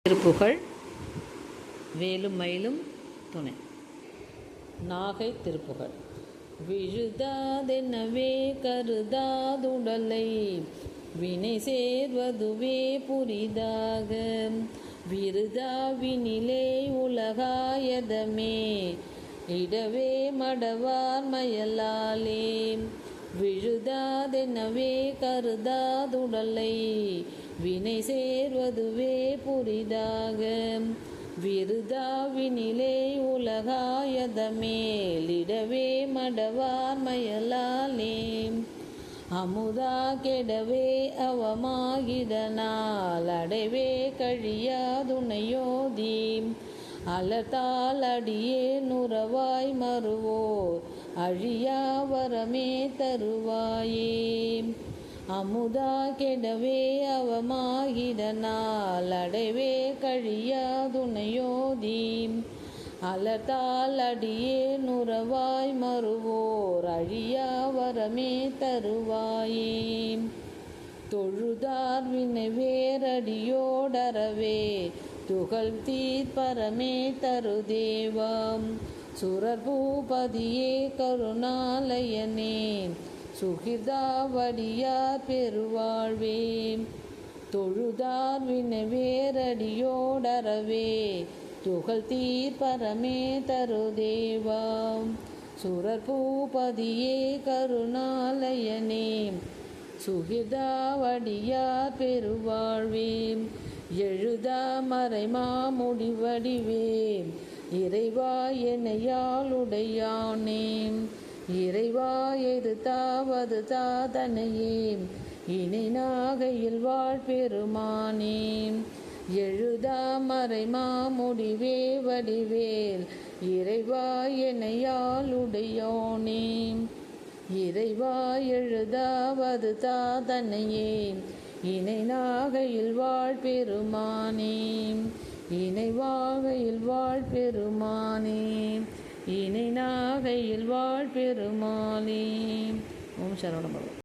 திருப்புகழ் வேலும் மயிலும் துணை. நாகை திருப்புகழ். விழுதாதெனவே கருதாதுடலை வினை சேர்வதுவே புரிதாக விருதாவினிலே உலகாயதமே இடவே மடவார் மயலாலே. விழுதாதெனவே கருதாதுடலை வினை சேர்வதுவே புரிதாக விருதாவினிலே உலகாயதமேலிடவே மடவார் மயலாலே. அமுதா கெடவே அவமாகிடனால் அடைவே கழியாதுணையோதி அலர்த்தால் அடியே நுறவாய் மறுவோர் அழியா வரமே தருவாயே. அமுதா கெடவே அவமாகிடனால் அடைவே கழியாதுணையோதி அலர்த்தால் அடியே நுறவாய் மறுவோர் அழியா வரமே தருவாயே. தொழுதார் வினை வேரடியோடறவே துகள் தீர்ப்பரமே தருதேவம் சுரர் பூபதியே கருணாலயனே சுகிர்தாவடியார் பெருவாழ்வே. தொழுதார் வினை வேரடியோடறவே துகள் தீர்ப்பரமே தருதேவம் சுரர் பூபதியே கருணாலயனே சுகிர்தாவடியார் பெருவாழ்வே. எழுதா மறைமா முடிவடிவே இறைவா என்னையாளுடையானே இறைவா எதுதாவது தாதனையே இணை நாகையில் வாழ்பெருமானே. எழுதா மறைமா முடிவே வடிவேல் இறைவா என்னையாளுடையோனே இறைவா எழுதாவது தாதனையே இணை நாகையில் வாழ்பெருமானே இணை வாகையில் வாழ்பெருமானே இணை நாகையில் வாழ்பெருமானே. ஓம் சரவண பவ.